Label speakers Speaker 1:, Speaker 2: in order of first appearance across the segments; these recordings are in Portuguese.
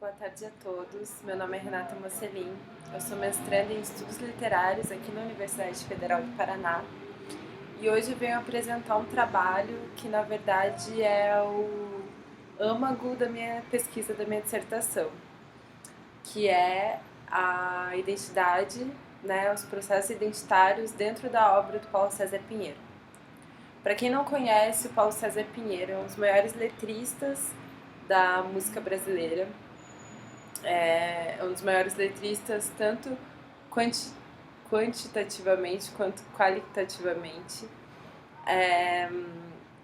Speaker 1: boa tarde a todos. Meu nome é Renata Mocelin, eu sou mestranda em Estudos Literários aqui na Universidade Federal do Paraná e hoje eu venho apresentar um trabalho que, na verdade, é o âmago da minha pesquisa, da minha dissertação, que é a identidade, né, os processos identitários dentro da obra do Paulo César Pinheiro. Para quem não conhece, o Paulo César Pinheiro é um dos maiores letristas da música brasileira. É um dos maiores letristas, tanto quantitativamente quanto qualitativamente.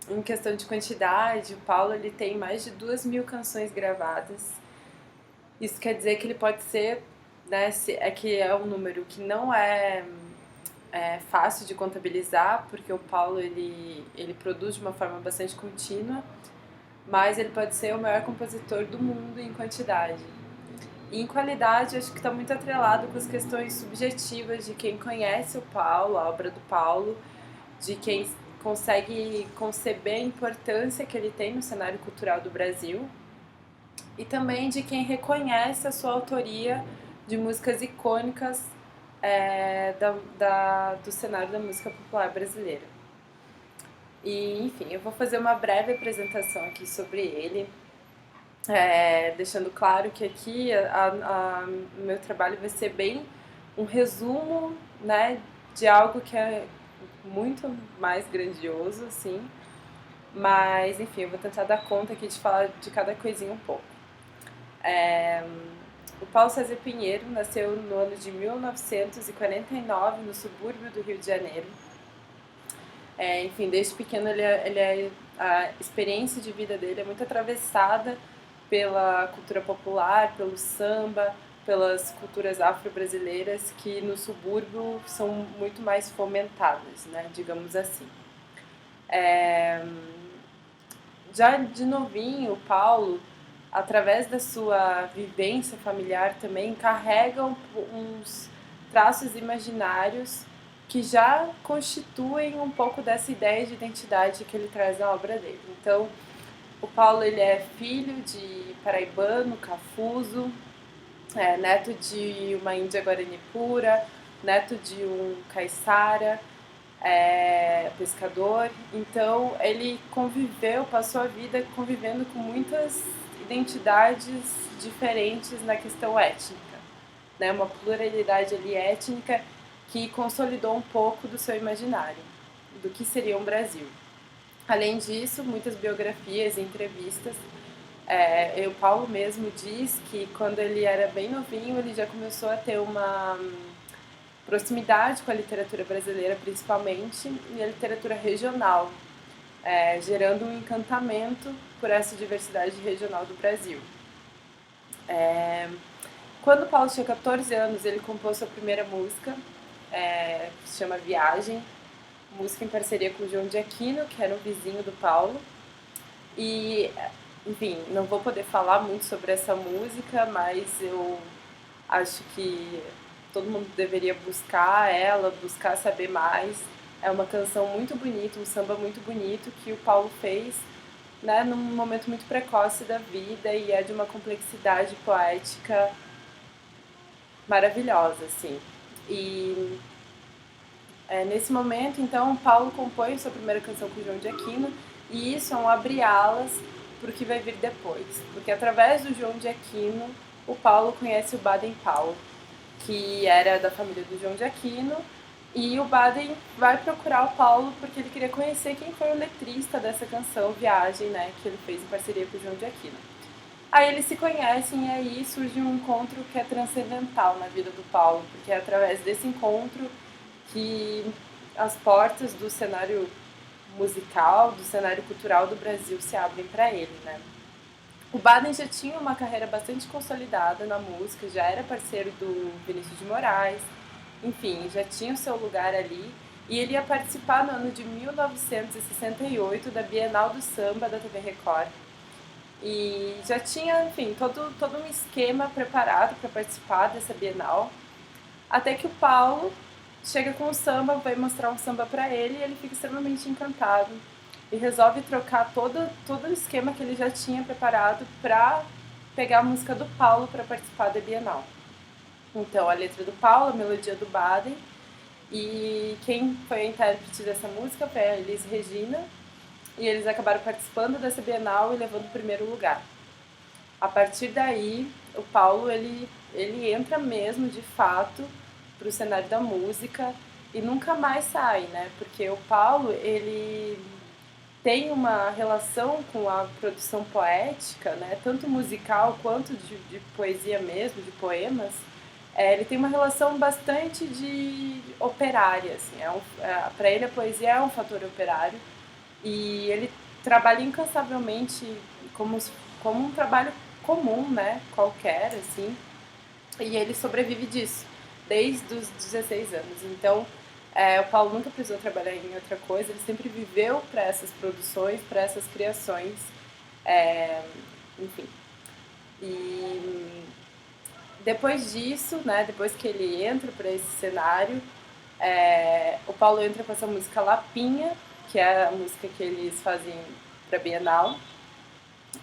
Speaker 1: Em questão de quantidade, o Paulo ele tem mais de 2.000 canções gravadas. Isso quer dizer que ele pode ser, né, é que é um número que não é fácil de contabilizar, porque o Paulo ele produz de uma forma bastante contínua, mas ele pode ser o maior compositor do mundo em quantidade. E em qualidade, acho que está muito atrelado com as questões subjetivas de quem conhece o Paulo, a obra do Paulo, de quem consegue conceber a importância que ele tem no cenário cultural do Brasil e também de quem reconhece a sua autoria de músicas icônicas do cenário da música popular brasileira. E, enfim, eu vou fazer uma breve apresentação aqui sobre ele, deixando claro que aqui o meu trabalho vai ser bem um resumo, né, de algo que é muito mais grandioso, assim, mas enfim, eu vou tentar dar conta aqui de falar de cada coisinha um pouco. O Paulo César Pinheiro nasceu no ano de 1949 no subúrbio do Rio de Janeiro. Enfim, desde pequeno a experiência de vida dele é muito atravessada pela cultura popular, pelo samba, pelas culturas afro-brasileiras que no subúrbio são muito mais fomentadas, né, digamos assim. Já de novinho, o Paulo, através da sua vivência familiar também, carrega uns traços imaginários que já constituem um pouco dessa ideia de identidade que ele traz na obra dele. Então, o Paulo ele é filho de paraibano, cafuzo, neto de uma índia guarani pura, neto de um caiçara, pescador. Então ele passou a vida convivendo com muitas identidades diferentes na questão étnica, né? Uma pluralidade ali étnica que consolidou um pouco do seu imaginário, do que seria um Brasil. Além disso, muitas biografias e entrevistas. O Paulo mesmo diz que quando ele era bem novinho, ele já começou a ter uma proximidade com a literatura brasileira, principalmente, e a literatura regional, gerando um encantamento por essa diversidade regional do Brasil. Quando o Paulo tinha 14 anos, ele compôs sua primeira música, que se chama Viagem, música em parceria com o João de Aquino, que era um vizinho do Paulo. E, enfim, não vou poder falar muito sobre essa música, mas eu acho que todo mundo deveria buscar ela, buscar saber mais. É uma canção muito bonita, um samba muito bonito que o Paulo fez, né, num momento muito precoce da vida e é de uma complexidade poética maravilhosa, assim. E nesse momento, então, Paulo compõe sua primeira canção com o João de Aquino e isso é um abre-alas para o que vai vir depois. Porque através do João de Aquino, o Paulo conhece o Baden Powell, que era da família do João de Aquino, e o Baden vai procurar o Paulo porque ele queria conhecer quem foi o letrista dessa canção Viagem, né, que ele fez em parceria com o João de Aquino. Aí eles se conhecem e aí surge um encontro que é transcendental na vida do Paulo, porque é através desse encontro que as portas do cenário musical, do cenário cultural do Brasil se abrem para ele, né? O Baden já tinha uma carreira bastante consolidada na música, já era parceiro do Vinícius de Moraes, enfim, já tinha o seu lugar ali, e ele ia participar no ano de 1968 da Bienal do Samba da TV Record. E já tinha, enfim, todo um esquema preparado para participar dessa Bienal, até que o Paulo chega com o samba, vai mostrar um samba para ele e ele fica extremamente encantado e resolve trocar todo o esquema que ele já tinha preparado para pegar a música do Paulo para participar da Bienal. Então, a letra do Paulo, a melodia do Baden, e quem foi a intérprete dessa música foi a Elis Regina, e eles acabaram participando dessa Bienal e levando o primeiro lugar. A partir daí, o Paulo ele entra mesmo, de fato, para o cenário da música e nunca mais sai, né? Porque o Paulo, ele tem uma relação com a produção poética, né? Tanto musical quanto de poesia mesmo, de poemas. Ele tem uma relação bastante de operária, assim. Para ele a poesia é um fator operário e ele trabalha incansavelmente como um trabalho comum, né? Qualquer, assim. E ele sobrevive disso desde os 16 anos. Então, o Paulo nunca precisou trabalhar em outra coisa, ele sempre viveu para essas produções, para essas criações, enfim. E depois disso, né, depois que ele entra para esse cenário, o Paulo entra com essa música Lapinha, que é a música que eles fazem para Bienal.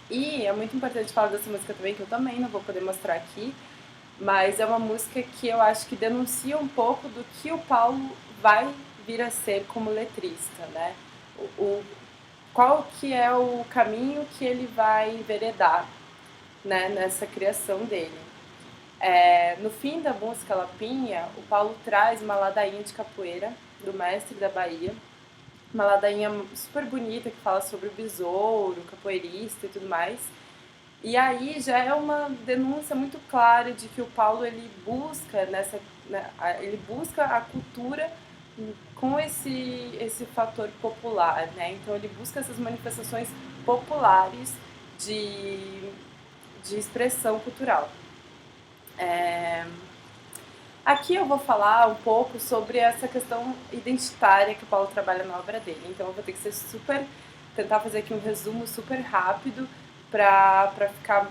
Speaker 1: E é muito importante falar dessa música também, que eu também não vou poder mostrar aqui, mas é uma música que eu acho que denuncia um pouco do que o Paulo vai vir a ser como letrista, né? Qual que é o caminho que ele vai enveredar, né, nessa criação dele. No fim da música Lapinha, o Paulo traz uma ladainha de capoeira do mestre da Bahia, uma ladainha super bonita que fala sobre o besouro, o capoeirista e tudo mais. E aí já é uma denúncia muito clara de que o Paulo ele busca ele busca a cultura com esse fator popular, né? Então ele busca essas manifestações populares de expressão cultural. Aqui eu vou falar um pouco sobre essa questão identitária que o Paulo trabalha na obra dele. Então eu vou ter que tentar fazer aqui um resumo super rápido para ficar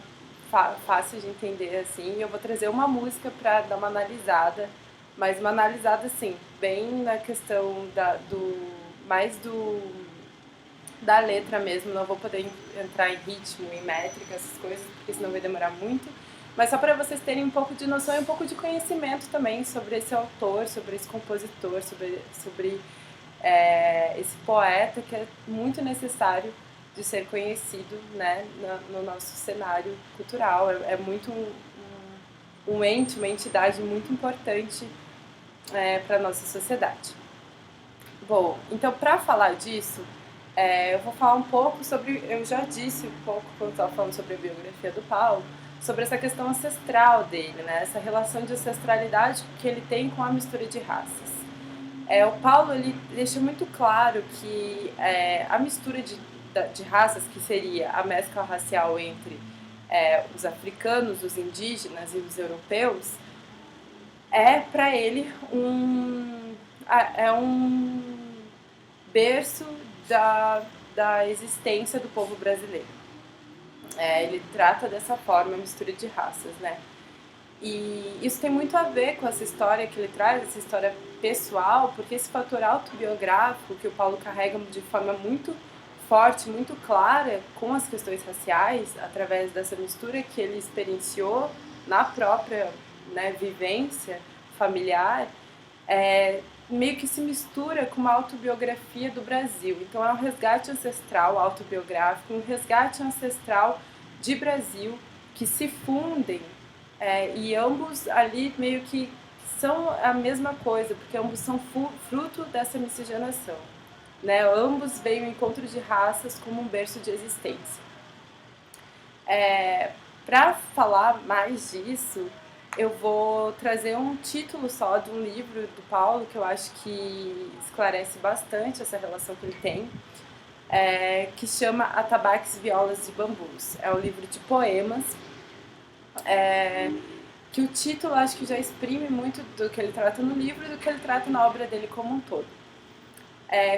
Speaker 1: fácil de entender, assim. Eu vou trazer uma música para dar uma analisada, mas uma analisada, assim, bem na questão da letra mesmo. Não vou poder entrar em ritmo, em métrica, essas coisas, porque senão vai demorar muito. Mas só para vocês terem um pouco de noção e um pouco de conhecimento também sobre esse autor, sobre esse compositor, sobre esse poeta que é muito necessário de ser conhecido, né, no nosso cenário cultural. É muito um ente, uma entidade muito importante para a nossa sociedade. Bom, então para falar disso, eu vou falar um pouco sobre, eu já disse um pouco quando estava falando sobre a biografia do Paulo, sobre essa questão ancestral dele, né? Essa relação de ancestralidade que ele tem com a mistura de raças. O Paulo ele deixa muito claro que a mistura de raças, que seria a mescla racial entre os africanos, os indígenas e os europeus, é para ele um berço da existência do povo brasileiro. Ele trata dessa forma a mistura de raças, né? E isso tem muito a ver com essa história que ele traz, essa história pessoal, porque esse fator autobiográfico que o Paulo carrega de forma muito forte, muito clara com as questões raciais, através dessa mistura que ele experienciou na própria, né, vivência familiar, meio que se mistura com uma autobiografia do Brasil. Então é um resgate ancestral autobiográfico, um resgate ancestral de Brasil que se fundem e ambos ali meio que são a mesma coisa, porque ambos são fruto dessa miscigenação, né? Ambos veem o encontro de raças como um berço de existência. Para falar mais disso, eu vou trazer um título só de um livro do Paulo que eu acho que esclarece bastante essa relação que ele tem, que chama Atabaques, Violas e Bambus. É um livro de poemas, que o título acho que já exprime muito do que ele trata no livro e do que ele trata na obra dele como um todo.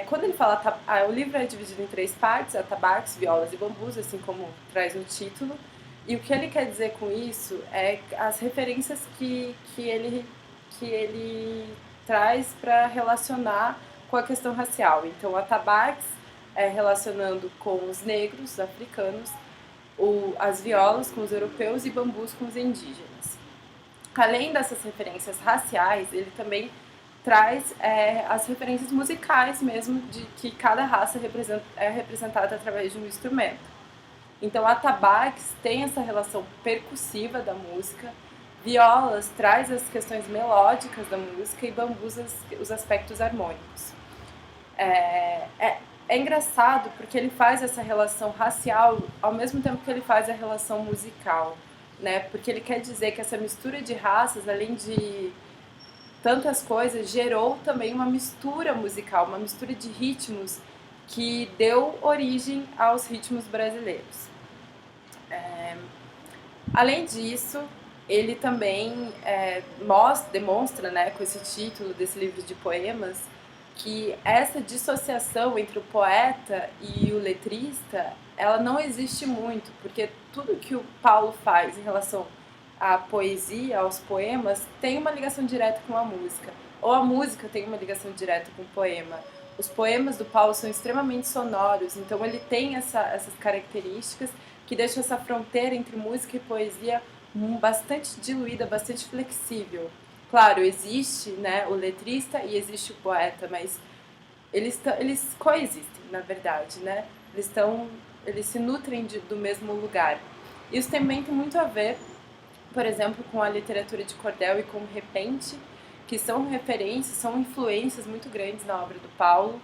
Speaker 1: Quando ele fala... o livro é dividido em 3 partes, Atabaques, Violas e Bambus, assim como traz no título. E o que ele quer dizer com isso é as referências que ele traz para relacionar com a questão racial. Então, o atabaques relacionando com os negros, os africanos, as violas com os europeus e bambus com os indígenas. Além dessas referências raciais, ele também traz as referências musicais mesmo, de que cada raça é representada através de um instrumento. Então, atabaques tem essa relação percussiva da música, violas traz as questões melódicas da música e bambus os aspectos harmônicos. É engraçado porque ele faz essa relação racial ao mesmo tempo que ele faz a relação musical, né? Porque ele quer dizer que essa mistura de raças, além de tantas coisas, gerou também uma mistura musical, uma mistura de ritmos que deu origem aos ritmos brasileiros. Além disso, ele também demonstra, né, com esse título desse livro de poemas, que essa dissociação entre o poeta e o letrista, ela não existe muito, porque tudo que o Paulo faz em relação à poesia, aos poemas, tem uma ligação direta com a música, ou a música tem uma ligação direta com o poema. Os poemas do Paulo são extremamente sonoros, então ele tem essas características que deixam essa fronteira entre música e poesia bastante diluída, bastante flexível. Claro, existe, né, o letrista e existe o poeta, mas eles coexistem, na verdade, né? Eles se nutrem do mesmo lugar. Isso também tem muito a ver, por exemplo, com a literatura de cordel e com o repente, que são referências, são influências muito grandes na obra do Paulo,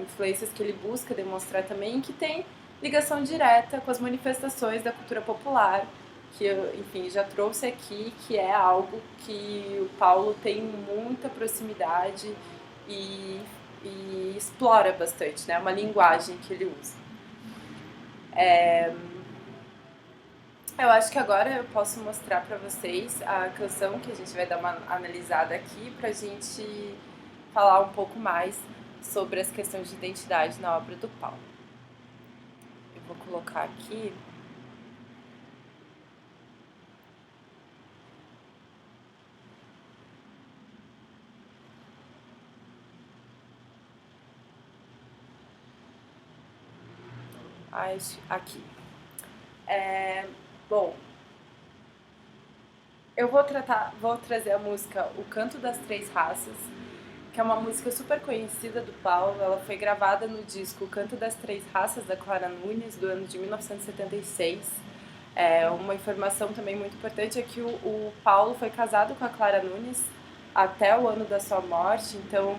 Speaker 1: influências que ele busca demonstrar também, que tem ligação direta com as manifestações da cultura popular, que eu, enfim, já trouxe aqui, que é algo que o Paulo tem muita proximidade e explora bastante, né? Uma linguagem que ele usa. Eu acho que agora eu posso mostrar para vocês a canção que a gente vai dar uma analisada aqui, pra gente falar um pouco mais sobre as questões de identidade na obra do Paulo. Eu vou colocar aqui. Aqui. Bom, eu vou trazer a música O Canto das Três Raças, que é uma música super conhecida do Paulo. Ela foi gravada no disco O Canto das Três Raças, da Clara Nunes, do ano de 1976. Uma informação também muito importante é que o Paulo foi casado com a Clara Nunes até o ano da sua morte, então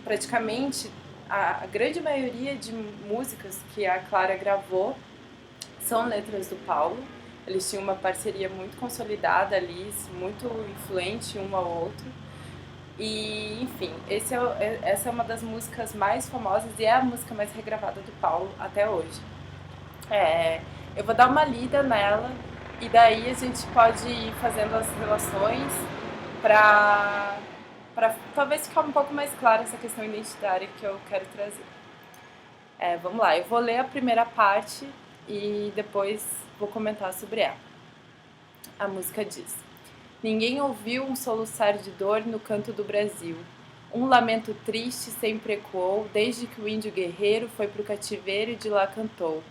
Speaker 1: praticamente a grande maioria de músicas que a Clara gravou são letras do Paulo. Eles tinham uma parceria muito consolidada ali, muito influente um ao outro. E, enfim, essa é uma das músicas mais famosas e é a música mais regravada do Paulo até hoje. Eu vou dar uma lida nela e daí a gente pode ir fazendo as relações para talvez ficar um pouco mais clara essa questão identitária que eu quero trazer. Vamos lá, eu vou ler a primeira parte e depois vou comentar sobre ela. A música diz: ninguém ouviu um soluçar de dor no canto do Brasil. Um lamento triste sempre ecoou, desde que o índio guerreiro foi pro cativeiro e de lá cantou.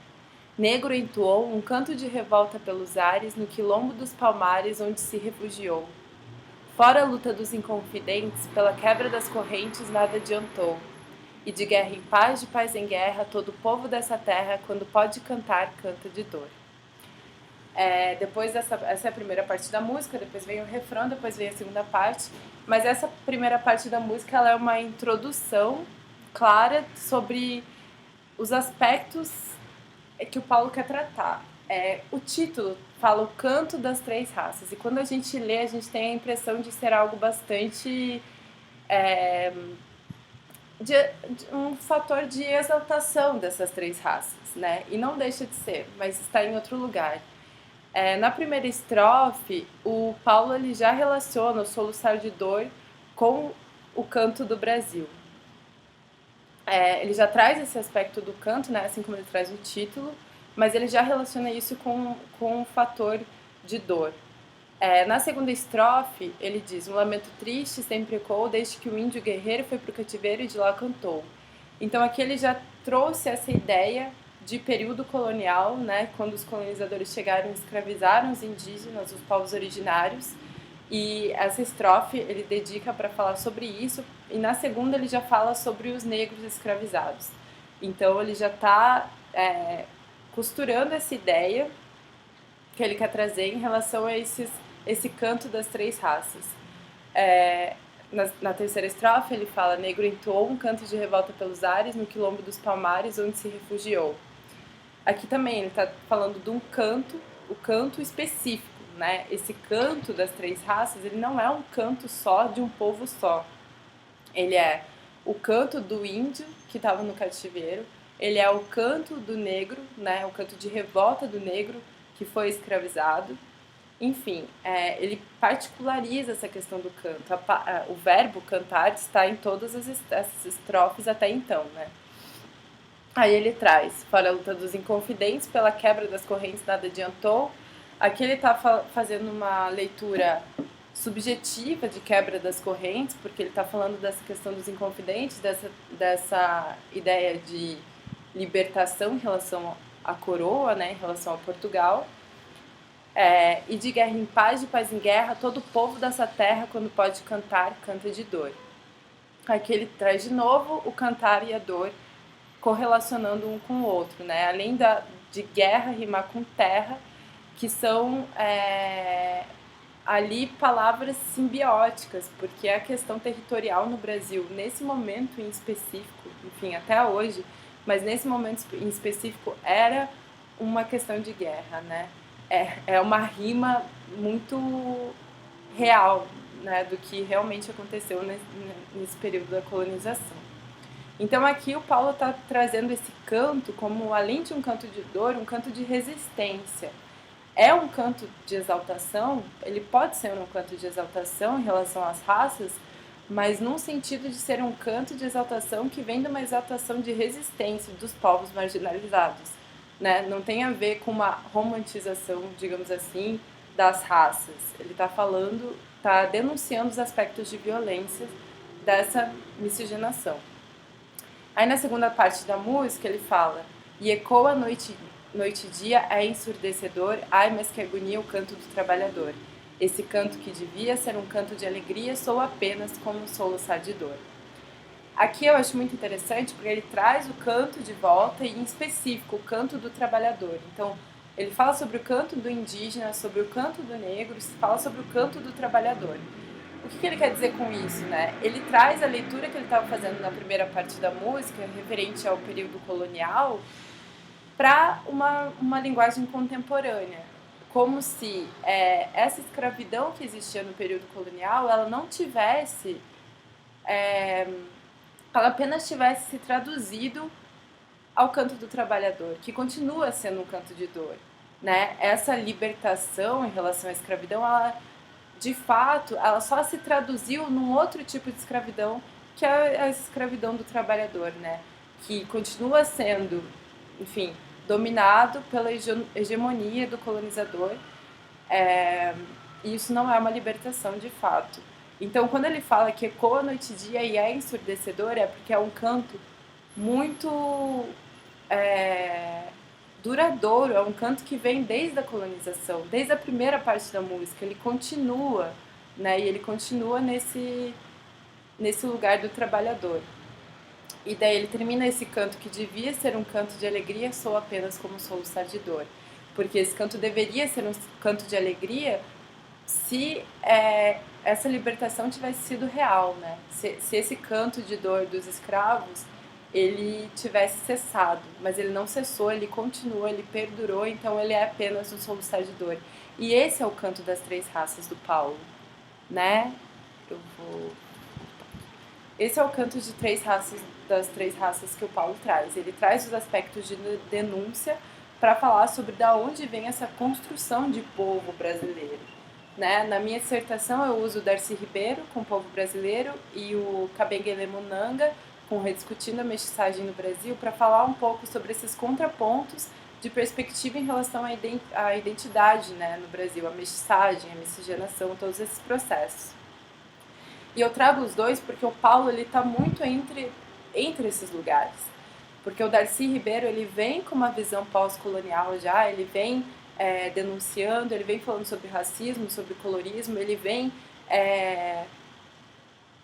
Speaker 1: Negro entoou um canto de revolta pelos ares no quilombo dos palmares onde se refugiou. Fora a luta dos inconfidentes, pela quebra das correntes nada adiantou. E de guerra em paz, de paz em guerra, todo o povo dessa terra, quando pode cantar, canta de dor. Depois essa é a primeira parte da música, depois vem o refrão, depois vem a segunda parte. Mas essa primeira parte da música ela é uma introdução clara sobre os aspectos que o Paulo quer tratar. O título fala o canto das três raças, e quando a gente lê, a gente tem a impressão de ser algo bastante de um fator de exaltação dessas três raças, né? E não deixa de ser, mas está em outro lugar. Na primeira estrofe, o Paulo ele já relaciona o soluçar de dor com o canto do Brasil. Ele já traz esse aspecto do canto, né? Assim como ele traz o título, mas ele já relaciona isso com o fator de dor. Na segunda estrofe, ele diz: um lamento triste sempre ecoou, desde que o índio guerreiro foi pro cativeiro e de lá cantou. Então aqui ele já trouxe essa ideia de período colonial, né, quando os colonizadores chegaram e escravizaram os indígenas, os povos originários. E essa estrofe ele dedica para falar sobre isso, e na segunda ele já fala sobre os negros escravizados. Então ele já está costurando essa ideia que ele quer trazer em relação a esse canto das três raças. Na terceira estrofe ele fala: negro entoou um canto de revolta pelos ares no quilombo dos Palmares onde se refugiou. Aqui também ele está falando de um canto, o canto específico, né? Esse canto das três raças, ele não é um canto só de um povo só. Ele é o canto do índio que estava no cativeiro, ele é o canto do negro, né? O canto de revolta do negro que foi escravizado. Enfim, ele particulariza essa questão do canto. O verbo cantar está em todas essas estrofes até então, né? Aí ele traz: fora a luta dos inconfidentes, pela quebra das correntes nada adiantou. Aqui ele está fazendo uma leitura subjetiva de quebra das correntes, porque ele está falando dessa questão dos inconfidentes, dessa ideia de libertação em relação à coroa, né, em relação a Portugal. E de guerra em paz, de paz em guerra, todo povo dessa terra, quando pode cantar, canta de dor. Aqui ele traz de novo o cantar e a dor, correlacionando um com o outro, né? Além de guerra rimar com terra, que são ali palavras simbióticas, porque a questão territorial no Brasil, nesse momento em específico, enfim, até hoje, mas nesse momento em específico era uma questão de guerra, né? É uma rima muito real, né, do que realmente aconteceu nesse período da colonização. Então aqui o Paulo está trazendo esse canto como, além de um canto de dor, um canto de resistência. É um canto de exaltação, ele pode ser um canto de exaltação em relação às raças, mas num sentido de ser um canto de exaltação que vem de uma exaltação de resistência dos povos marginalizados, né? Não tem a ver com uma romantização, digamos assim, das raças. Ele está denunciando os aspectos de violência dessa miscigenação. Aí na segunda parte da música ele fala: e ecoa noite e dia, é ensurdecedor, ai, mas que agonia o canto do trabalhador. Esse canto que devia ser um canto de alegria soa apenas como um soluçar de dor. Aqui eu acho muito interessante porque ele traz o canto de volta e, em específico, o canto do trabalhador. Então, ele fala sobre o canto do indígena, sobre o canto do negro, fala sobre o canto do trabalhador. O que ele quer dizer com isso, né? Ele traz a leitura que ele estava fazendo na primeira parte da música, referente ao período colonial, para uma linguagem contemporânea. Como se essa escravidão que existia no período colonial, ela não tivesse... ela apenas tivesse se traduzido ao canto do trabalhador, que continua sendo um canto de dor, né? Essa libertação em relação à escravidão, ela, de fato, ela só se traduziu num outro tipo de escravidão, que é a escravidão do trabalhador, né? Que continua sendo, enfim, dominado pela hegemonia do colonizador, e isso não é uma libertação de fato. Então, quando ele fala que ecoa noite e dia e é ensurdecedor, é porque é um canto muito duradouro, é um canto que vem desde a colonização, desde a primeira parte da música. Ele continua, né? E ele continua nesse lugar do trabalhador. E daí ele termina esse canto que devia ser um canto de alegria, soa apenas como um soluçar de dor. Porque esse canto deveria ser um canto de alegria se essa libertação tivesse sido real, né? Se esse canto de dor dos escravos ele tivesse cessado, mas ele não cessou, ele continuou, ele perdurou, então ele é apenas um soluçar de dor. E esse é o canto das três raças do Paulo, né? Esse é o canto de das três raças que o Paulo traz. Ele traz os aspectos de denúncia para falar sobre da onde vem essa construção de povo brasileiro. Né? Na minha dissertação eu uso o Darcy Ribeiro com o povo brasileiro e o Kabengele Munanga com Rediscutindo a Mestiçagem no Brasil para falar um pouco sobre esses contrapontos de perspectiva em relação à identidade, né, no Brasil, a mestiçagem, a miscigenação, todos esses processos. E eu trago os dois porque o Paulo está muito entre esses lugares. Porque o Darcy Ribeiro, ele vem com uma visão pós-colonial já, ele vem denunciando, ele vem falando sobre racismo, sobre colorismo, ele vem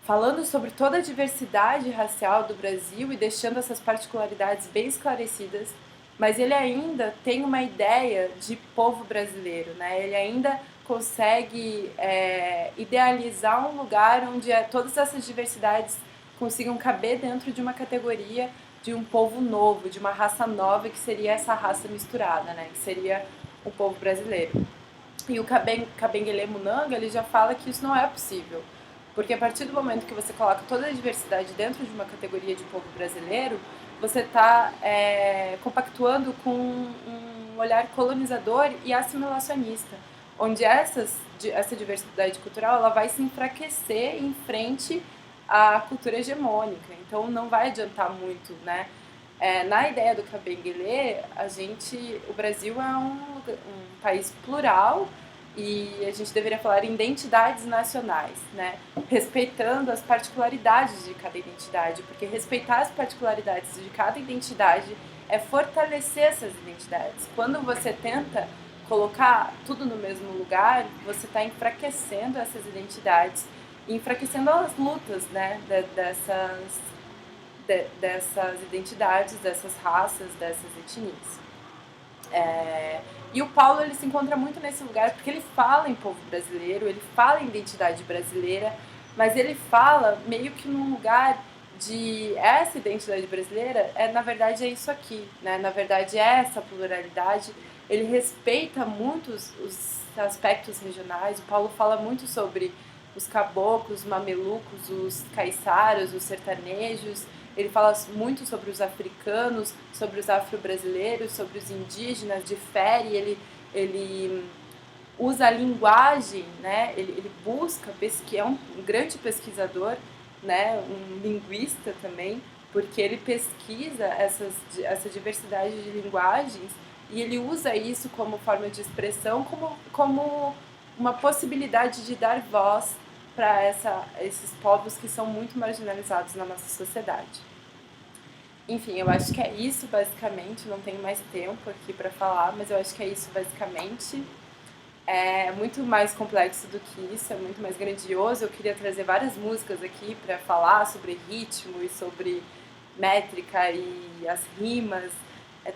Speaker 1: falando sobre toda a diversidade racial do Brasil e deixando essas particularidades bem esclarecidas, mas ele ainda tem uma ideia de povo brasileiro, né? Ele ainda consegue idealizar um lugar onde todas essas diversidades consigam caber dentro de uma categoria de um povo novo, de uma raça nova, que seria essa raça misturada, né? Que seria o povo brasileiro. E o Kabengele Munanga, ele já fala que isso não é possível. Porque a partir do momento que você coloca toda a diversidade dentro de uma categoria de povo brasileiro, você está compactuando com um olhar colonizador e assimilacionista, onde essa diversidade cultural ela vai se enfraquecer em frente à cultura hegemônica. Então não vai adiantar muito, né? Na ideia do Kabengele, o Brasil é um país plural e a gente deveria falar em identidades nacionais, né? Respeitando as particularidades de cada identidade, porque respeitar as particularidades de cada identidade é fortalecer essas identidades. Quando você tenta colocar tudo no mesmo lugar, você está enfraquecendo essas identidades e enfraquecendo as lutas, né? Dessas identidades, dessas raças, dessas etnias. E o Paulo ele se encontra muito nesse lugar porque ele fala em povo brasileiro, ele fala em identidade brasileira, mas ele fala meio que num lugar de essa identidade brasileira na verdade é isso aqui, né? Na verdade é essa pluralidade. Ele respeita muito os aspectos regionais. O Paulo fala muito sobre os caboclos, os mamelucos, os caiçaras, os sertanejos. Ele fala muito sobre os africanos, sobre os afro-brasileiros, sobre os indígenas, difere, ele usa a linguagem, né? Ele busca, é um grande pesquisador, né? Um linguista também, porque ele pesquisa essa diversidade de linguagens e ele usa isso como forma de expressão, como uma possibilidade de dar voz para esses povos que são muito marginalizados na nossa sociedade. Enfim, eu acho que é isso basicamente, não tenho mais tempo aqui para falar, mas eu acho que é isso basicamente. É muito mais complexo do que isso, é muito mais grandioso. Eu queria trazer várias músicas aqui para falar sobre ritmo e sobre métrica e as rimas.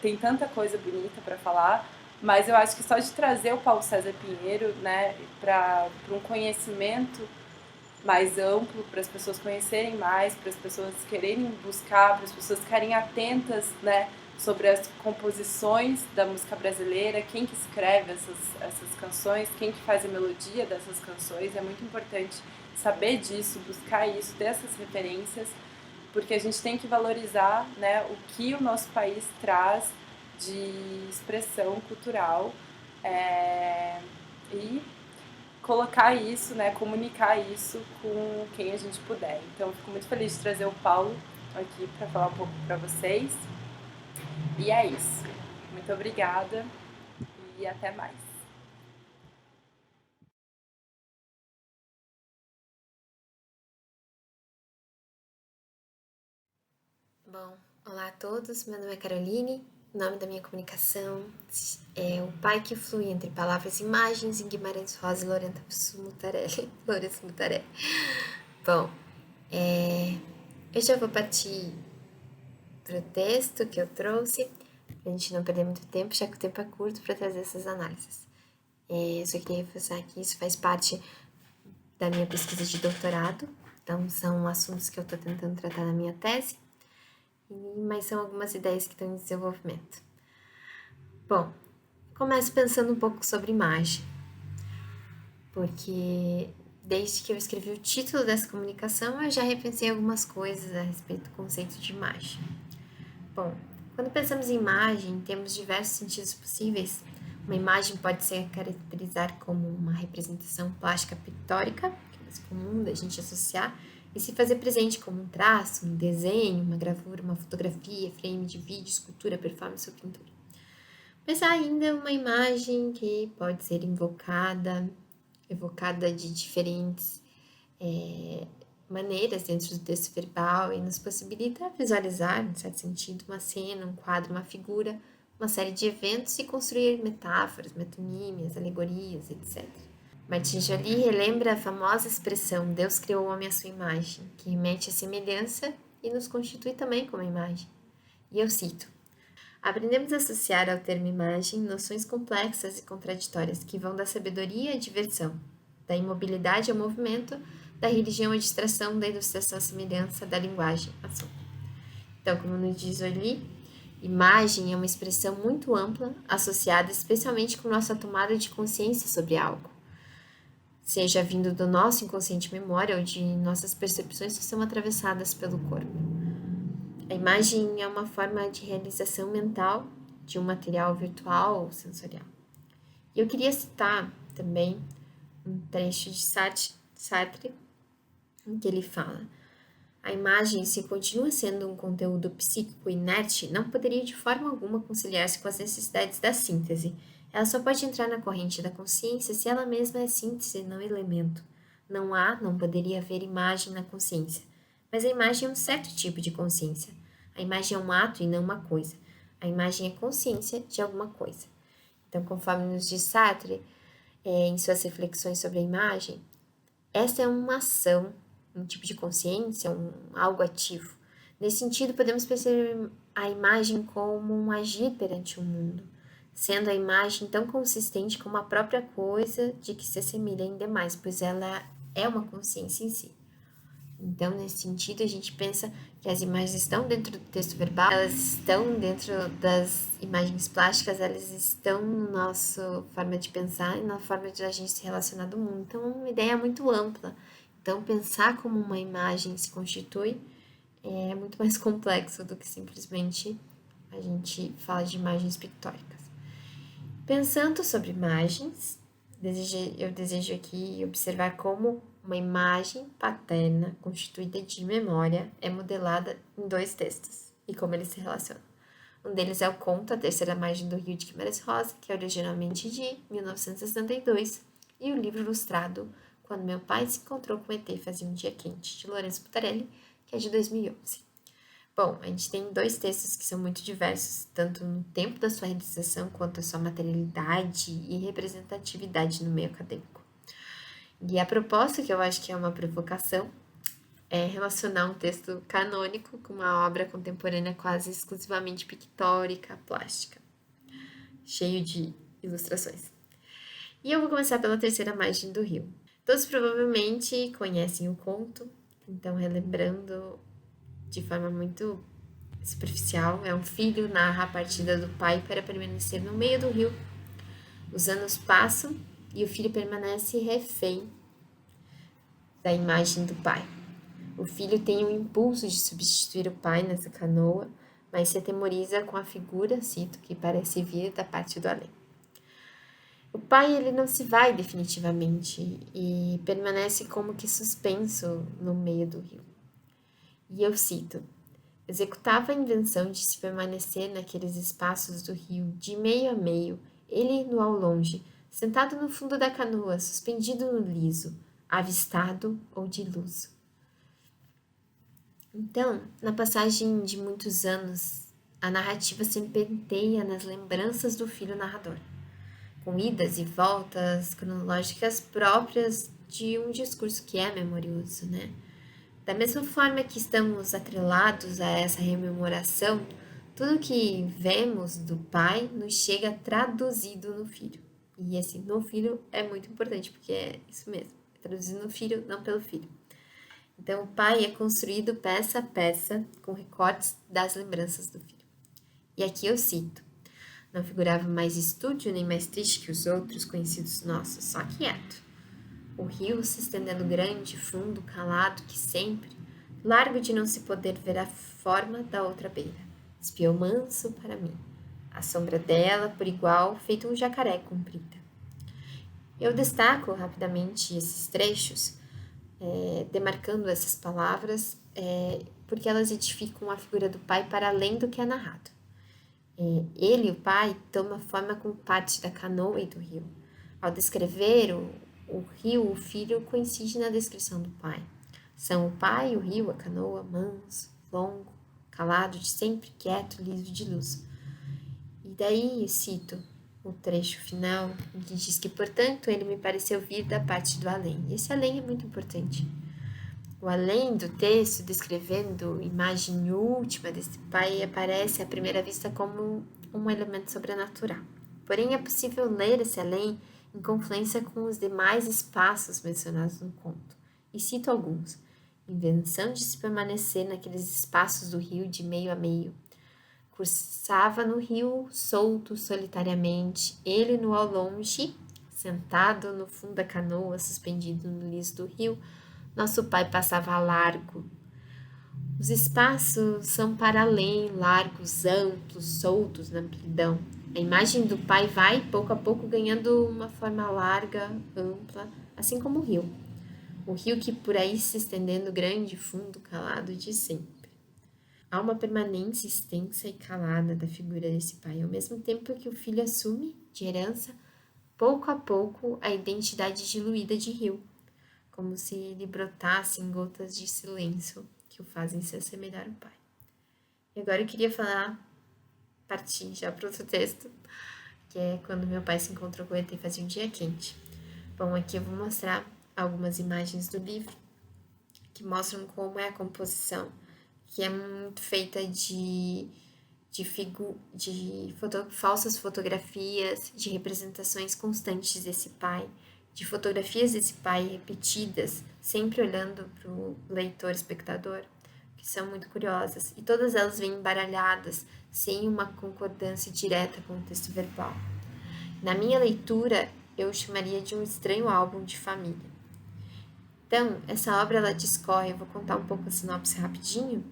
Speaker 1: Tem tanta coisa bonita para falar, mas eu acho que só de trazer o Paulo César Pinheiro, né, para um conhecimento mais amplo, para as pessoas conhecerem mais, para as pessoas quererem buscar, para as pessoas ficarem atentas, né, sobre as composições da música brasileira, quem que escreve essas canções, quem que faz a melodia dessas canções. É muito importante saber disso, buscar isso, ter essas referências, porque a gente tem que valorizar, né, o que o nosso país traz de expressão cultural e colocar isso, né, comunicar isso com quem a gente puder. Então, eu fico muito feliz de trazer o Paulo aqui para falar um pouco para vocês. E é isso. Muito obrigada e até mais.
Speaker 2: Bom, olá a todos, meu nome é Caroline, o nome da minha comunicação é O Pai que Flui Entre Palavras e Imagens, em Guimarães Rosa e Lourenço Mutarelli. Bom, eu já vou partir para o texto que eu trouxe, para a gente não perder muito tempo, já que o tempo é curto para trazer essas análises. Eu só queria reforçar que isso faz parte da minha pesquisa de doutorado, então são assuntos que eu estou tentando tratar na minha tese, mas são algumas ideias que estão em desenvolvimento. Bom, começo pensando um pouco sobre imagem, porque desde que eu escrevi o título dessa comunicação, eu já repensei algumas coisas a respeito do conceito de imagem. Bom, quando pensamos em imagem, temos diversos sentidos possíveis. Uma imagem pode se caracterizar como uma representação plástica pictórica, que é mais comum da gente associar, e se fazer presente como um traço, um desenho, uma gravura, uma fotografia, frame de vídeo, escultura, performance ou pintura. Mas há ainda uma imagem que pode ser evocada de diferentes maneiras dentro do texto verbal e nos possibilita visualizar, em certo sentido, uma cena, um quadro, uma figura, uma série de eventos e construir metáforas, metonímias, alegorias, etc. Martin Joly relembra a famosa expressão Deus criou o homem à sua imagem, que remete à semelhança e nos constitui também como imagem. E eu cito: aprendemos a associar ao termo imagem noções complexas e contraditórias que vão da sabedoria à diversão, da imobilidade ao movimento, da religião à distração, da ilustração à semelhança, da linguagem à ação. Então, como nos diz Joly, imagem é uma expressão muito ampla, associada especialmente com nossa tomada de consciência sobre algo, seja vindo do nosso inconsciente memória ou de nossas percepções que são atravessadas pelo corpo. A imagem é uma forma de realização mental de um material virtual ou sensorial. E eu queria citar também um trecho de Sartre, em que ele fala: a imagem, se continua sendo um conteúdo psíquico inerte, não poderia de forma alguma conciliar-se com as necessidades da síntese. Ela só pode entrar na corrente da consciência se ela mesma é síntese, não elemento. Não poderia haver imagem na consciência. Mas a imagem é um certo tipo de consciência. A imagem é um ato e não uma coisa. A imagem é consciência de alguma coisa. Então, conforme nos diz Sartre, em suas reflexões sobre a imagem, essa é uma ação, um tipo de consciência, algo ativo. Nesse sentido, podemos perceber a imagem como um agir perante o mundo, sendo a imagem tão consistente como a própria coisa de que se assemelha ainda mais, pois ela é uma consciência em si. Então, nesse sentido, a gente pensa que as imagens estão dentro do texto verbal, elas estão dentro das imagens plásticas, elas estão na nossa forma de pensar e na forma de a gente se relacionar do mundo. Então, é uma ideia muito ampla. Então, pensar como uma imagem se constitui é muito mais complexo do que simplesmente a gente falar de imagens pictóricas. Pensando sobre imagens, eu desejo aqui observar como uma imagem paterna constituída de memória é modelada em 2 textos e como eles se relacionam. Um deles é o conto A Terceira Margem do Rio de Guimarães Rosa, que é originalmente de 1962, e o livro ilustrado Quando Meu Pai se Encontrou com ET Fazia um Dia Quente, de Lourenço Mutarelli, que é de 2011. Bom, a gente tem 2 textos que são muito diversos, tanto no tempo da sua realização quanto a sua materialidade e representatividade no meio acadêmico. E a proposta, que eu acho que é uma provocação, é relacionar um texto canônico com uma obra contemporânea quase exclusivamente pictórica, plástica, cheio de ilustrações. E eu vou começar pela Terceira Margem do Rio. Todos provavelmente conhecem o conto, então relembrando de forma muito superficial, um filho narra a partida do pai para permanecer no meio do rio. Os anos passam e o filho permanece refém da imagem do pai. O filho tem o impulso de substituir o pai nessa canoa, mas se atemoriza com a figura, cito, que parece vir da parte do além. O pai ele não se vai definitivamente e permanece como que suspenso no meio do rio. E eu cito: executava a invenção de se permanecer naqueles espaços do rio, de meio a meio, ele no ao longe, sentado no fundo da canoa, suspendido no liso, avistado ou de iluso. Então, na passagem de muitos anos, a narrativa serpenteia nas lembranças do filho narrador, com idas e voltas cronológicas próprias de um discurso que é memorioso, né? Da mesma forma que estamos atrelados a essa rememoração, tudo que vemos do pai nos chega traduzido no filho. E esse no filho é muito importante, porque é isso mesmo, é traduzido no filho, não pelo filho. Então, o pai é construído peça a peça, com recortes das lembranças do filho. E aqui eu cito: não figurava mais estúdio nem mais triste que os outros conhecidos nossos, só quieto. O rio se estendendo grande, fundo, calado, que sempre, largo de não se poder ver a forma da outra beira, espiou manso para mim, a sombra dela, por igual, feito um jacaré comprida. Eu destaco rapidamente esses trechos, demarcando essas palavras, porque elas edificam a figura do pai para além do que é narrado. Ele, o pai, toma forma como parte da canoa e do rio. Ao descrever o rio, o filho coincide na descrição do pai. São o pai, o rio, a canoa, manso, longo, calado de sempre, quieto, liso de luz. E daí cito o trecho final, que diz que, portanto, ele me pareceu vir da parte do além. Esse além é muito importante. O além do texto, descrevendo a imagem última desse pai, aparece à primeira vista como um elemento sobrenatural. Porém, é possível ler esse além em confluência com os demais espaços mencionados no conto. E cito alguns. Invenção de se permanecer naqueles espaços do rio de meio a meio. Cursava no rio, solto, solitariamente, ele no ao longe, sentado no fundo da canoa, suspendido no liso do rio, nosso pai passava largo. Os espaços são para além, largos, amplos, soltos na amplidão. A imagem do pai vai, pouco a pouco, ganhando uma forma larga, ampla, assim como o rio. O rio que por aí se estendendo grande, fundo, calado de sempre. Há uma permanência extensa e calada da figura desse pai, ao mesmo tempo que o filho assume, de herança, pouco a pouco, a identidade diluída de rio, como se ele brotasse em gotas de silêncio que o fazem se assemelhar ao pai. E agora eu queria partir já para outro texto, que é quando meu pai se encontrou com o ET e fazia um dia quente. Bom, aqui eu vou mostrar algumas imagens do livro que mostram como é a composição, que é muito feita de falsas fotografias, de representações constantes desse pai, de fotografias desse pai repetidas, sempre olhando para o leitor, espectador, que são muito curiosas, e todas elas vêm embaralhadas, sem uma concordância direta com o texto verbal. Na minha leitura, eu chamaria de um estranho álbum de família. Então, essa obra ela discorre, eu vou contar um pouco a sinopse rapidinho,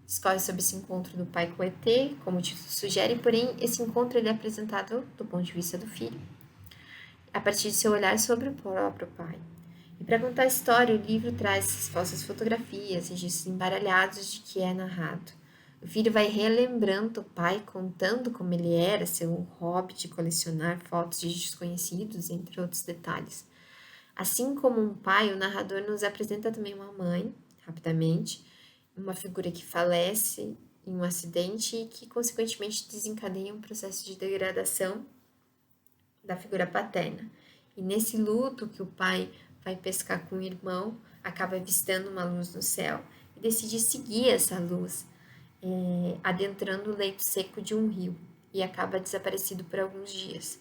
Speaker 2: discorre sobre esse encontro do pai com o ET, como o título sugere, porém esse encontro ele é apresentado do ponto de vista do filho, a partir de seu olhar sobre o próprio pai. E para contar a história, o livro traz essas falsas fotografias, registros embaralhados de que é narrado. O filho vai relembrando o pai, contando como ele era, seu hobby de colecionar fotos de desconhecidos, entre outros detalhes. Assim como um pai, o narrador nos apresenta também uma mãe, rapidamente, uma figura que falece em um acidente e que, consequentemente, desencadeia um processo de degradação da figura paterna. E nesse luto que o pai vai pescar com o irmão, acaba avistando uma luz no céu e decide seguir essa luz, adentrando o leito seco de um rio e acaba desaparecido por alguns dias.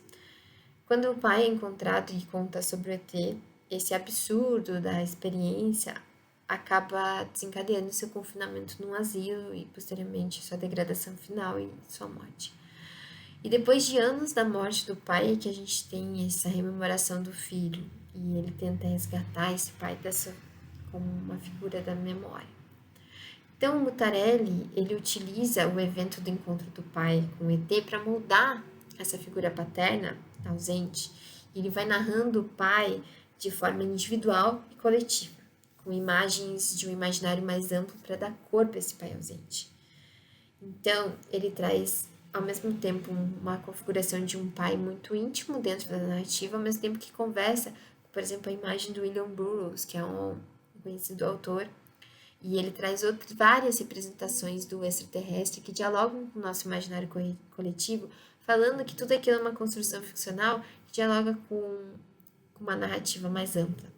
Speaker 2: Quando o pai é encontrado e conta sobre o ET, esse absurdo da experiência acaba desencadeando seu confinamento num asilo e, posteriormente, sua degradação final e sua morte. E depois de anos da morte do pai é que a gente tem essa rememoração do filho e ele tenta resgatar esse pai como uma figura da memória. Então, o Mutarelli, ele utiliza o evento do encontro do pai com o ET para moldar essa figura paterna ausente. E ele vai narrando o pai de forma individual e coletiva, com imagens de um imaginário mais amplo para dar corpo a esse pai ausente. Então, ele traz, ao mesmo tempo, uma configuração de um pai muito íntimo dentro da narrativa, ao mesmo tempo que conversa, por exemplo, a imagem do William Burroughs, que é um conhecido autor, e ele traz várias representações do extraterrestre que dialogam com o nosso imaginário coletivo, falando que tudo aquilo é uma construção ficcional que dialoga com uma narrativa mais ampla.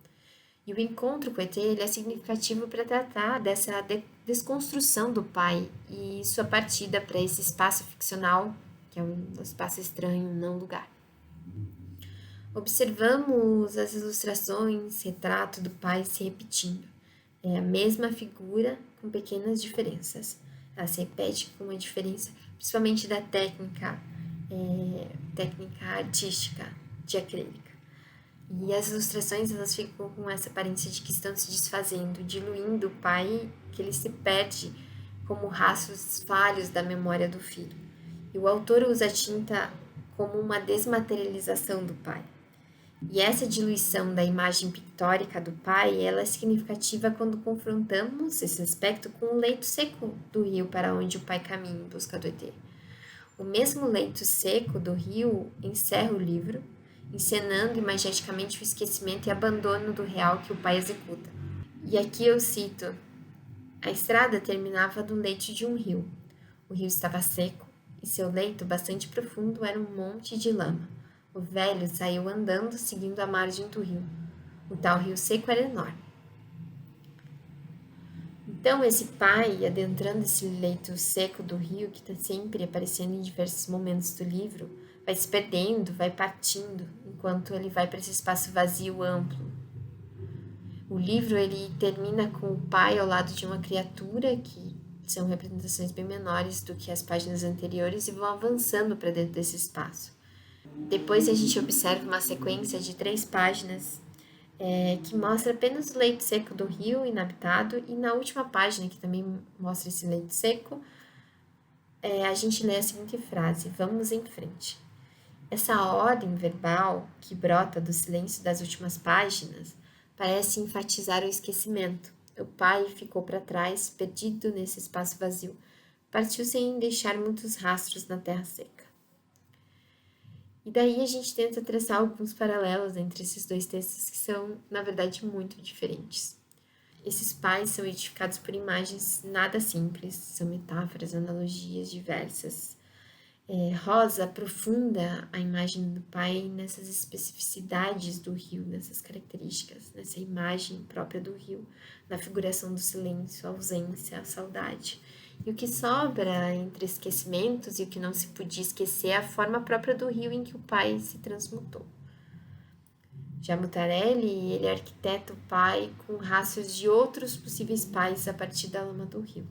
Speaker 2: E o encontro com o ET ele é significativo para tratar dessa desconstrução do pai e sua partida para esse espaço ficcional, que é um espaço estranho, não lugar. Observamos as ilustrações, retrato do pai se repetindo. É a mesma figura com pequenas diferenças. Ela se repete com uma diferença, principalmente da técnica artística de acrílica. E as ilustrações elas ficam com essa aparência de que estão se desfazendo, diluindo o pai, que ele se perde como rastros falhos da memória do filho. E o autor usa a tinta como uma desmaterialização do pai. E essa diluição da imagem pictórica do pai, ela é significativa quando confrontamos esse aspecto com o leito seco do rio para onde o pai caminha em busca do ET. O mesmo leito seco do rio encerra o livro, encenando imageticamente o esquecimento e abandono do real que o pai executa. E aqui eu cito: a estrada terminava no leito de um rio. O rio estava seco e seu leito, bastante profundo, era um monte de lama. O velho saiu andando, seguindo a margem do rio. O tal rio seco era enorme. Então, esse pai, adentrando esse leito seco do rio, que está sempre aparecendo em diversos momentos do livro, vai se perdendo, vai partindo, enquanto ele vai para esse espaço vazio, amplo. O livro ele termina com o pai ao lado de uma criatura, que são representações bem menores do que as páginas anteriores, e vão avançando para dentro desse espaço. Depois a gente observa uma sequência de 3 páginas que mostra apenas o leito seco do rio inabitado, e na última página, que também mostra esse leito seco, a gente lê a seguinte frase: vamos em frente. Essa ordem verbal que brota do silêncio das últimas páginas parece enfatizar o esquecimento. O pai ficou para trás, perdido nesse espaço vazio. Partiu sem deixar muitos rastros na terra seca. E daí a gente tenta traçar alguns paralelos entre esses 2 textos que são, na verdade, muito diferentes. Esses pais são edificados por imagens nada simples, são metáforas, analogias diversas. Rosa aprofunda a imagem do pai nessas especificidades do rio, nessas características, nessa imagem própria do rio, na figuração do silêncio, a ausência, a saudade. E o que sobra entre esquecimentos e o que não se podia esquecer é a forma própria do rio em que o pai se transmutou. Já Mutarelli, ele arquiteta o pai com rastros de outros possíveis pais a partir da lama do rio.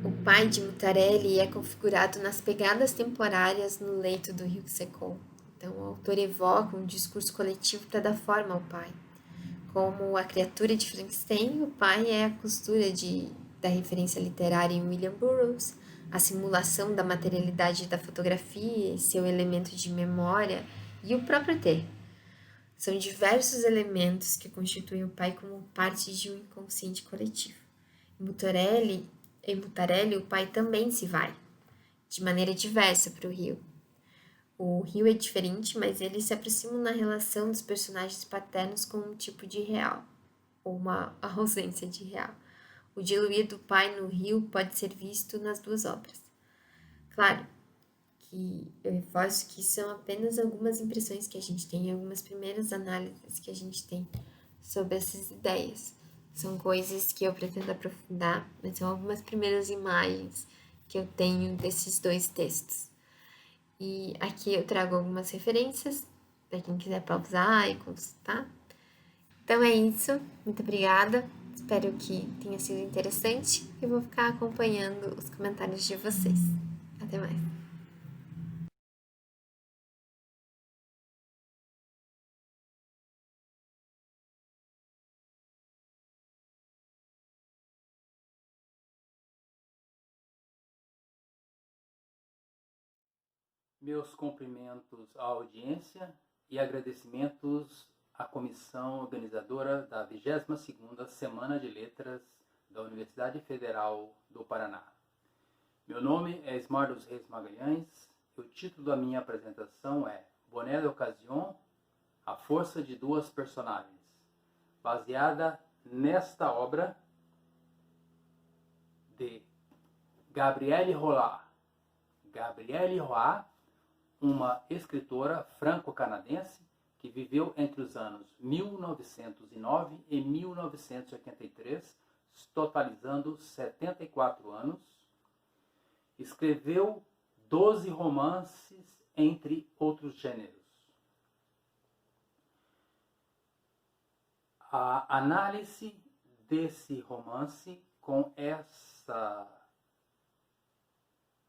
Speaker 2: O pai de Mutarelli é configurado nas pegadas temporárias no leito do rio que secou. Então, o autor evoca um discurso coletivo para dar forma ao pai. Como a criatura de Frankenstein, o pai é a costura da referência literária em William Burroughs, a simulação da materialidade da fotografia, seu elemento de memória e o próprio ter. São diversos elementos que constituem o pai como parte de um inconsciente coletivo. Em Mutarelli, o pai também se vai, de maneira diversa, para o rio. O rio é diferente, mas eles se aproximam na relação dos personagens paternos com um tipo de real, ou uma ausência de real. O diluir do pai no rio pode ser visto nas 2 obras. Claro que eu reforço que são apenas algumas impressões que a gente tem, algumas primeiras análises que a gente tem sobre essas ideias. São coisas que eu pretendo aprofundar, mas são algumas primeiras imagens que eu tenho desses 2 textos. E aqui eu trago algumas referências para quem quiser pausar e consultar. Então é isso, muito obrigada, espero que tenha sido interessante e vou ficar acompanhando os comentários de vocês. Até mais.
Speaker 3: Meus cumprimentos à audiência e agradecimentos à comissão organizadora da 22ª Semana de Letras da Universidade Federal do Paraná. Meu nome é Ismar dos Reis Magalhães e o título da minha apresentação é Boné d'Occasion, a força de 2 personagens, baseada nesta obra de Gabrielle Roy. Gabrielle Roy, uma escritora franco-canadense que viveu entre os anos 1909 e 1983, totalizando 74 anos. Escreveu 12 romances, entre outros gêneros. A análise desse romance com essa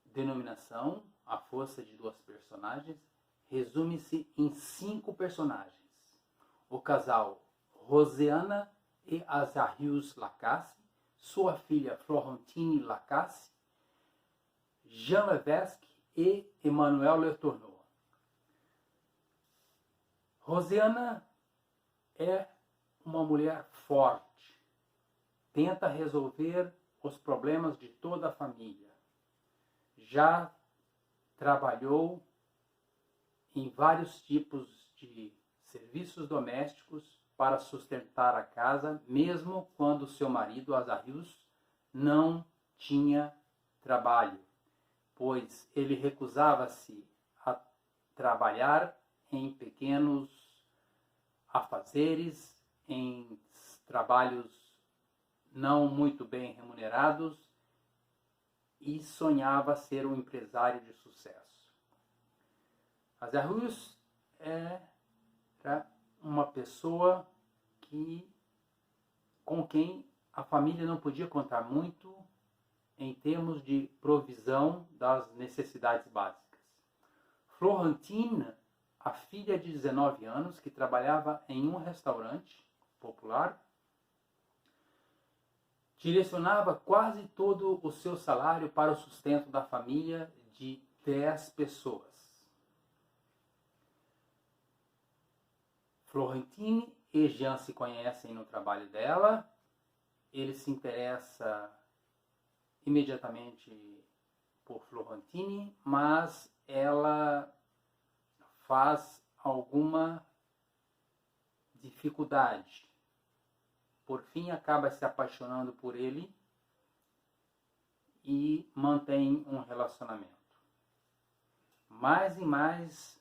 Speaker 3: denominação, a força de 2 personagens, resume-se em 5 personagens. O casal Roseana e Azarius Lacasse, sua filha Florentine Lacasse, Jean Levesque e Emmanuel Letourneau. Roseana é uma mulher forte, tenta resolver os problemas de toda a família. Já trabalhou em vários tipos de serviços domésticos para sustentar a casa, mesmo quando seu marido, Azarrius, não tinha trabalho, pois ele recusava-se a trabalhar em pequenos afazeres, em trabalhos não muito bem remunerados, e sonhava ser um empresário de sucesso. Azarrius era uma pessoa com quem a família não podia contar muito em termos de provisão das necessidades básicas. Florentine, a filha de 19 anos, que trabalhava em um restaurante popular, direcionava quase todo o seu salário para o sustento da família de 10 pessoas. Florentine e Jean se conhecem no trabalho dela. Ele se interessa imediatamente por Florentine, mas ela faz alguma dificuldade. Por fim, acaba se apaixonando por ele e mantém um relacionamento. Mais e mais,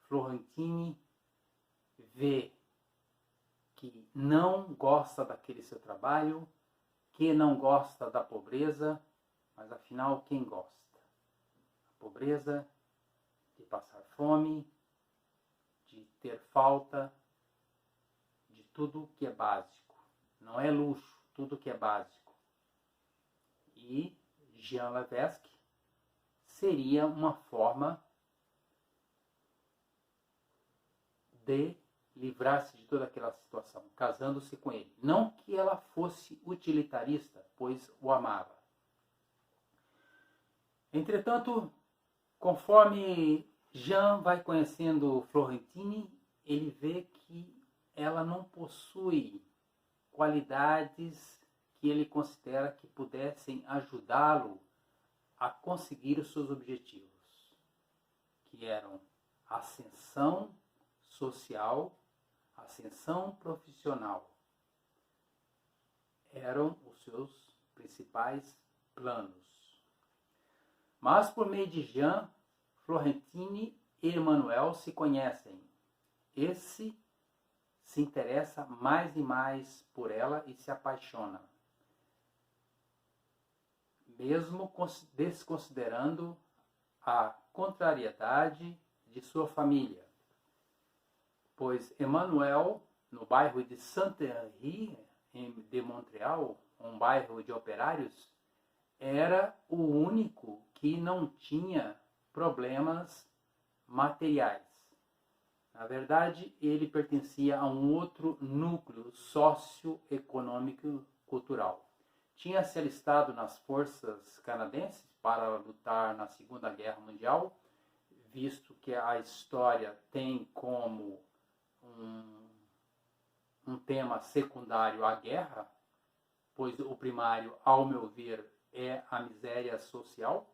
Speaker 3: Florentine vê que não gosta daquele seu trabalho, que não gosta da pobreza, mas afinal quem gosta? A pobreza, de passar fome, de ter falta, de tudo que é básico. Não é luxo, tudo que é básico. E Jean Levesque seria uma forma de livrar-se de toda aquela situação, casando-se com ele. Não que ela fosse utilitarista, pois o amava. Entretanto, conforme Jean vai conhecendo Florentine, ele vê que ela não possui qualidades que ele considera que pudessem ajudá-lo a conseguir os seus objetivos, que eram ascensão social, ascensão profissional. Eram os seus principais planos. Mas por meio de Jean, Florentine e Emmanuel se conhecem. Esse se interessa mais e mais por ela e se apaixona, mesmo desconsiderando a contrariedade de sua família, pois Emmanuel, no bairro de Saint-Henri de Montreal, um bairro de operários, era o único que não tinha problemas materiais. Na verdade, ele pertencia a um outro núcleo socioeconômico cultural. Tinha se alistado nas forças canadenses para lutar na Segunda Guerra Mundial, visto que a história tem como um tema secundário a guerra, pois o primário, ao meu ver, é a miséria social.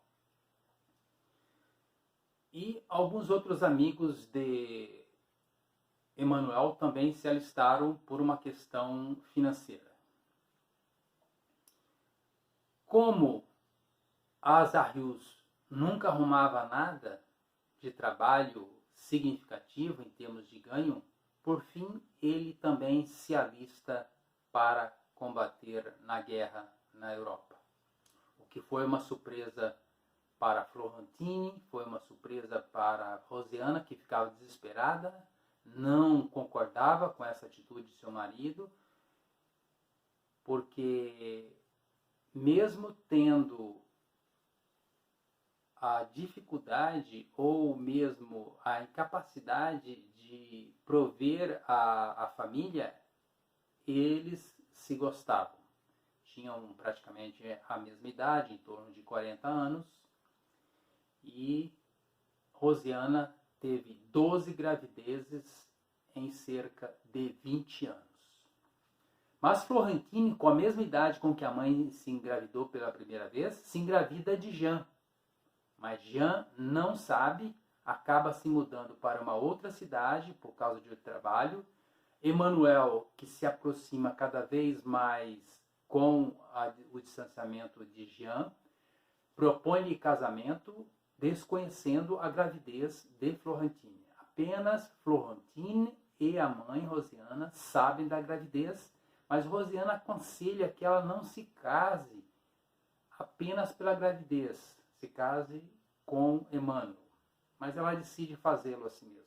Speaker 3: E alguns outros amigos de Emmanuel também se alistaram por uma questão financeira. Como Azarrius nunca arrumava nada de trabalho significativo em termos de ganho, por fim ele também se alista para combater na guerra na Europa. O que foi uma surpresa para Florentine, foi uma surpresa para Rosiana, que ficava desesperada, não concordava com essa atitude de seu marido, porque mesmo tendo a dificuldade ou mesmo a incapacidade de prover a família, eles se gostavam. Tinham praticamente a mesma idade, em torno de 40 anos, e Rosiana teve 12 gravidezes em cerca de 20 anos. Mas Florentine, com a mesma idade com que a mãe se engravidou pela primeira vez, se engravida de Jean. Mas Jean não sabe, acaba se mudando para uma outra cidade por causa de trabalho, Emmanuel, que se aproxima cada vez mais com o distanciamento de Jean, propõe-lhe casamento, desconhecendo a gravidez de Florentine. Apenas Florentine e a mãe, Rosiana, sabem da gravidez, mas Rosiana aconselha que ela não se case apenas pela gravidez, se case com Emmanuel. Mas ela decide fazê-lo assim mesmo.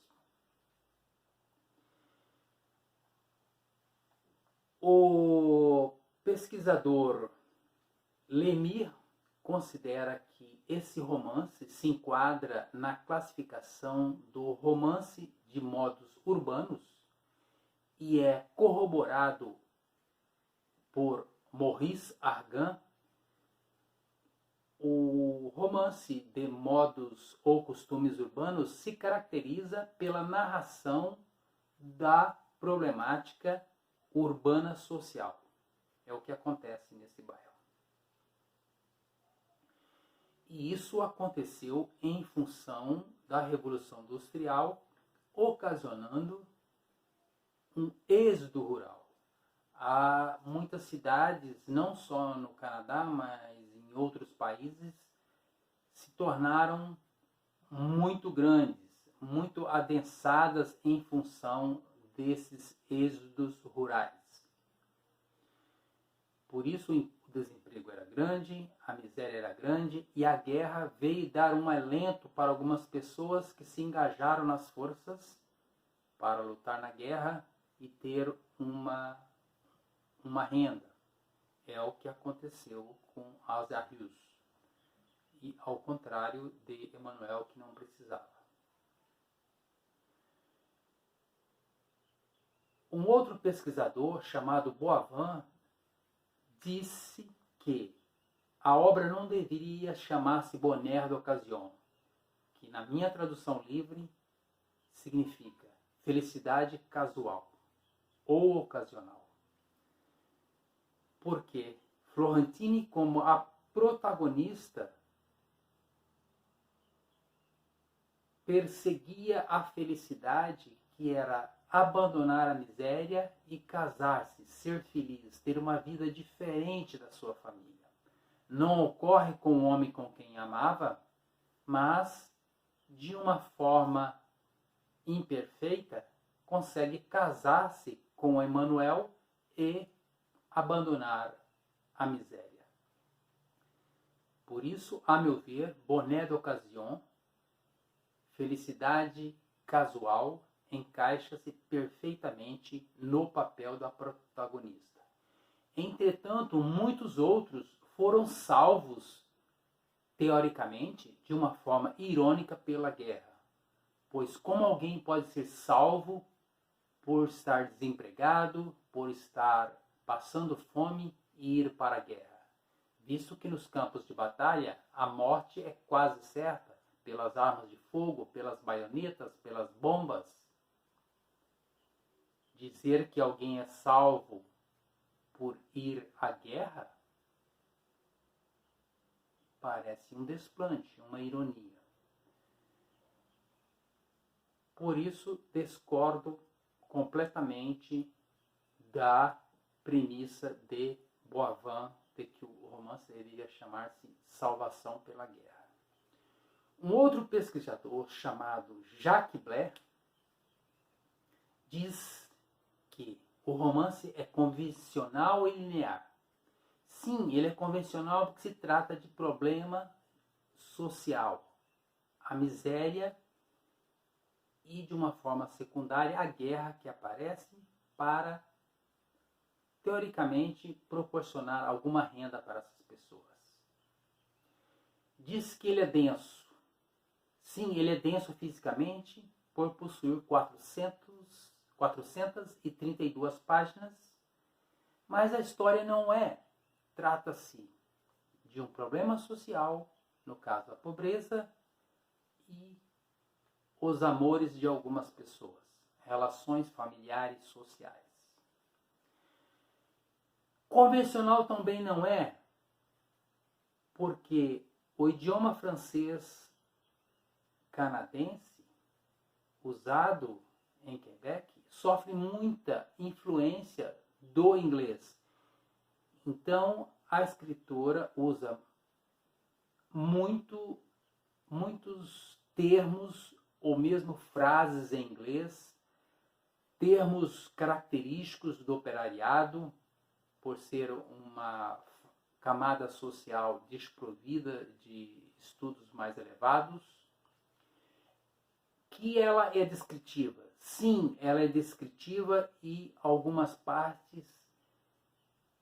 Speaker 3: O pesquisador Lemire considera que esse romance se enquadra na classificação do romance de modos urbanos e é corroborado por Maurice Argan. O romance de modos ou costumes urbanos se caracteriza pela narração da problemática urbana social. É o que acontece nesse bairro. E isso aconteceu em função da Revolução Industrial, ocasionando um êxodo rural. Há muitas cidades, não só no Canadá, mas em outros países, se tornaram muito grandes, muito adensadas em função desses êxodos rurais. Por isso o desemprego era grande, a miséria era grande e a guerra veio dar um alento para algumas pessoas que se engajaram nas forças para lutar na guerra e ter uma renda. É o que aconteceu com Azarius. E ao contrário de Emmanuel, que não precisava. Um outro pesquisador chamado Boivin disse que a obra não deveria chamar-se Bonheur d'Occasion, que na minha tradução livre significa felicidade casual ou ocasional. Porque Florentine, como a protagonista, perseguia a felicidade, que era abandonar a miséria e casar-se, ser feliz, ter uma vida diferente da sua família. Não ocorre com o homem com quem amava, mas de uma forma imperfeita consegue casar-se com Emmanuel e abandonar a miséria. Por isso, a meu ver, Bonheur d'Occasion, felicidade casual, encaixa-se perfeitamente no papel da protagonista. Entretanto, muitos outros foram salvos, teoricamente, de uma forma irônica pela guerra. Pois como alguém pode ser salvo por estar desempregado, por estar passando fome e ir para a guerra? Visto que nos campos de batalha a morte é quase certa, pelas armas de fogo, pelas baionetas, pelas bombas. Dizer que alguém é salvo por ir à guerra parece um desplante, uma ironia. Por isso, discordo completamente da premissa de Boivin de que o romance deveria chamar-se Salvação pela Guerra. Um outro pesquisador chamado Jacques Blair diz que o romance é convencional e linear. Sim, ele é convencional porque se trata de problema social, a miséria e, de uma forma secundária, a guerra que aparece para, teoricamente, proporcionar alguma renda para essas pessoas. Diz que ele é denso. Sim, ele é denso fisicamente por possuir 432 páginas, mas a história não é. Trata-se de um problema social, no caso a pobreza, e os amores de algumas pessoas, relações familiares e sociais. Convencional também não é, porque o idioma francês canadense, usado em Quebec, sofre muita influência do inglês. Então, a escritora usa muitos termos ou mesmo frases em inglês, termos característicos do operariado, por ser uma camada social desprovida de estudos mais elevados, que ela é descritiva. Sim, ela é descritiva e algumas partes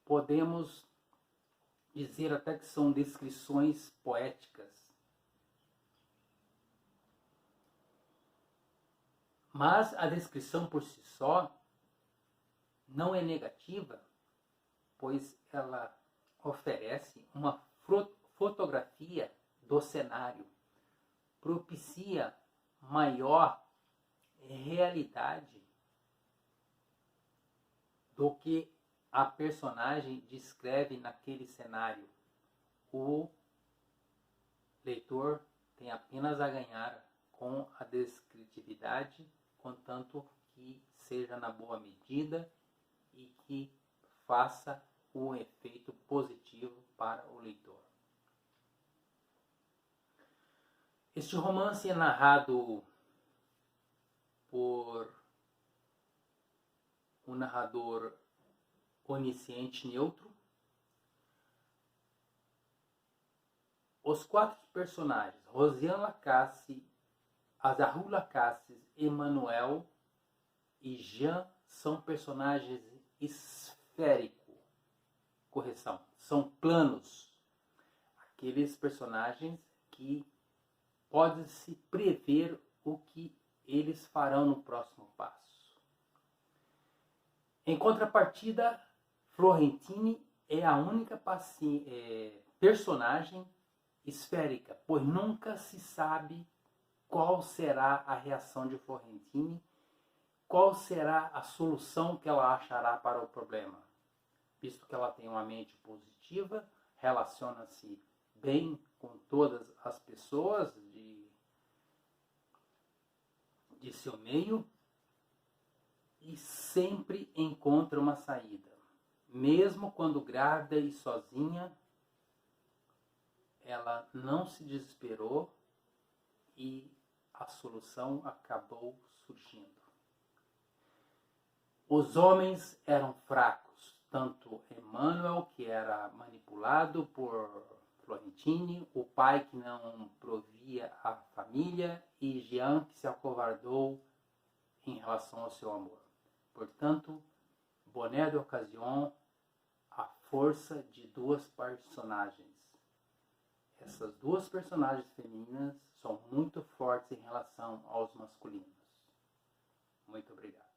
Speaker 3: podemos dizer até que são descrições poéticas. Mas a descrição por si só não é negativa, pois ela oferece uma fotografia do cenário, propicia maior realidade do que a personagem descreve naquele cenário. O leitor tem apenas a ganhar com a descritividade, contanto que seja na boa medida e que faça um efeito positivo para o leitor. Este romance é narrado por um narrador onisciente neutro. Os 4 personagens, Rosiane Lacasse, Azarru Lacasse, Emmanuel e Jean, são personagens esféricos. Correção, são planos. Aqueles personagens que pode-se prever o que eles farão no próximo passo. Em contrapartida, Florentine é a única personagem esférica, pois nunca se sabe qual será a reação de Florentine, qual será a solução que ela achará para o problema. Visto que ela tem uma mente positiva, relaciona-se bem com todas as pessoas de seu meio e sempre encontra uma saída. Mesmo quando grávida e sozinha, ela não se desesperou e a solução acabou surgindo. Os homens eram fracos, tanto Emmanuel, que era manipulado por Florentine, o pai que não provia a família, e Jean, que se acovardou em relação ao seu amor. Portanto, Bonheur d'Occasion, a força de 2 personagens. Essas 2 personagens femininas são muito fortes em relação aos masculinos. Muito obrigado.